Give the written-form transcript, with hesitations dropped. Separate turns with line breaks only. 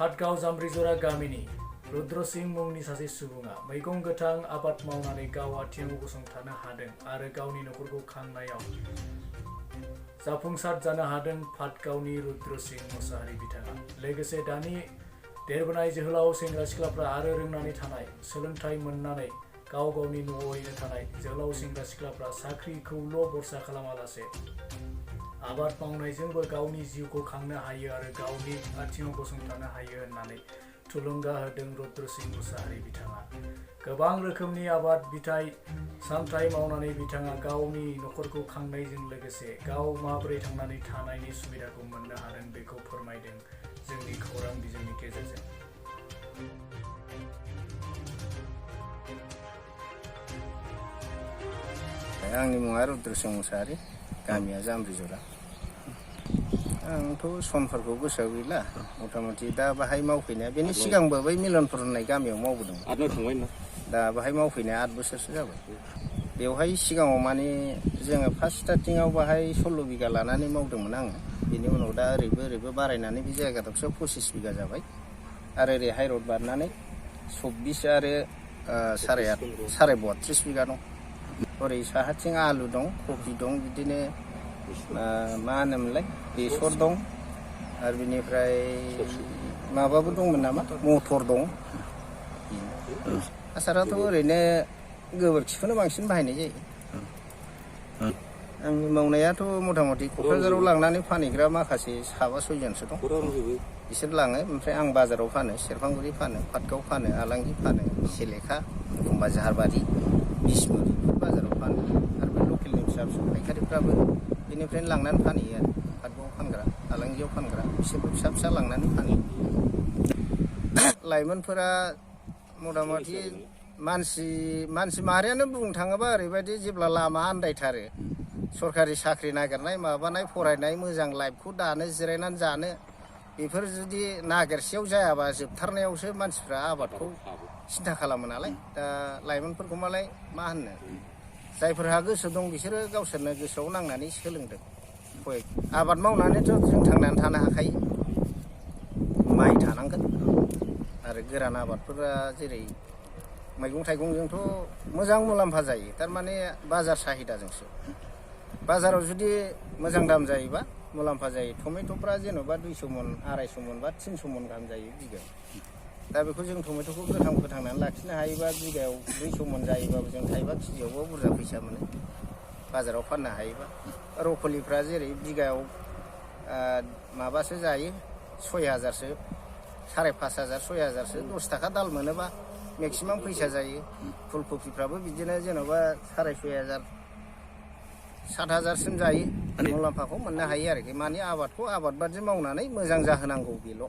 पाटगाव जाम्ब्रिजरा गामिनि रुद्र सिंह मुंनि सासे सुबुङा मैगं गोथां आबाद मावनानै गाव आथिङाव गसंथानो हादों आरो गावनि नखरखौ खांनायाव जाफुंसार जानो हादों। पाटगावनि रुद्र सिंह मुसाहारि बिथाङा लोगोसे दानि देरबोनाय जोहोलाव सेंग्रा सिख्लाफ्रा आरो रोंनानै थानाय सोलोंथाइ मोननानै गाव गावनि न'आवैनो थानाय जोहोलाव सेंग्रा सिख्लाफ्रा साख्रिखौल' भरसा खालामालासे आबाद मावनायजोंबो गावनि जिउखौ खांनो हायो आरो गावनि आथिङाव गसंथानो हायो होननानै थुलुंगा होदों रुद्र सिंह मुसाहारि बिथाङा। गोबां रोखोमनि आबाद फिथाइ सामथाइ मावनानै बिथाङा गावनि नखरखौ खांनायजों लोगोसे गाव माबोरै थांनानै थानायनि सुबिदाखौ मोननो हादों बेखौ फोरमायदों जोंनि खौरां बिजोंनि गेजेरजों।
आंनि मुङा रुद्र सिंह मुसाहारि, गामिया जाम्ब्रिजरा। आंथ' समफोरखौ गोसोआव गैला, मथा मथि दा बाहाय मावफैनाया बेनि सिगांबो बै मिलनपुर होननाय गामियाव मावबोदोंमोन। दा बाहाय मावफैनाया 8 बोसोरसो जाबाय। बेवहाय सिगाङाव माने जोङो फार्स्ट स्टार्टिंआव बाहाय 16 बिगा लानानै मावदोंमोन आङो। बेनि उनाव दा ओरैबो बारायनानै बे जायगा दाबसेयाव 25 बिगा जाबाय आरो ओरै हाइरड बारनानै 24 आरो 32.5 बिगा दं। ओरै साहाथिं आलु दं, कफि दं, बिदिनो मा होनोमोनलाय बेसर दं आरो बिनिफ्राय माबाबो दंमोन नामा मटर दं। हासाराथ' ओरैनो गोबोरखिखौनो बांसिन बाहायनाय जायो। आंनि मावनायाथ' मथा मथि क'क्राझाराव लांनानै फानहैग्रा माखासे 7-6 जनसो दं। बिसोर लाङो, ओमफ्राय आं बाजाराव फानो, सेरफांगुरि फानो, पाटगाव फानो, आलांगि फानो, सेलेखा, एखमबा जाहारबारि, बिसमुरि बाजाराव फानो आरो बे लकेलनि फिसा फिसौ फायखारिफ्राबो बेनिफ्रायनो लांनानै फानहैयो आरो पाटगावआव फानग्रा, आलांगियाव फानग्रा बिसोरबो फिसा लांनानै फानहैयो। लाइमोनफोरा मथा मथि मानसि माहारियानो बुंनो थाङोबा ओरैबायदि जेब्ला लामा आन्दायथारो, सरकारि साख्रि नागिरनाय माबानाय फरायनाय मोजां लाइफखौ दानो जिरायनानै जानो, बेफोर जुदि नागिरसेयाव जायाबा जोबथारनायावसो मानसिफ्रा आबादखौ सिन्था खालामो नालाय। दा लाइमोनफोरखौ मालाय मा होननो, जायफोरहा गोसो दं बिसोरो गावसोरनो गोसोआव नांनानै सोलोंदों। आबाद मावनानैथ' जों थांनानै थानो हाखायो। माइ थानांगोन आरो गोरान आबादफोरा जेरै मैगं थाइगंजोंथ' मोजां मुलाम्फा जायो, थारमाने बाजार साहिदाजोंसो। बाजाराव जुदि मोजां दाम जायोबा मुलाम्फा जायो। टमेट'फ्रा जेन'बा 200 मन, 250 मन बा 300 मन गाहाम जायो बिगायाव। दा बेखौ जों टमेट'खौ फोथांनानै लाखिनो हायोबा बिगायाव 200 मन जायोबाबो जों थाइबा केजियावबो बुरजा फैसा मोनो बाजाराव फाननो हायोबा। रकलिफ्रा जेरै बिगायाव माबासो जायो 6000सो, 5500, 6000सो, 10 थाखा दाल मोनोबा मेक्सिमाम फैसा जायो। फुलकबिफ्राबो बिदिनो जेन'बा 6500, 7000सिम जायो। मुलाम्फाखौ मोननो हायो आरोखि। माने आबादखौ आबाद बादि मावनानै मोजां जाहोनांगौ बेल'।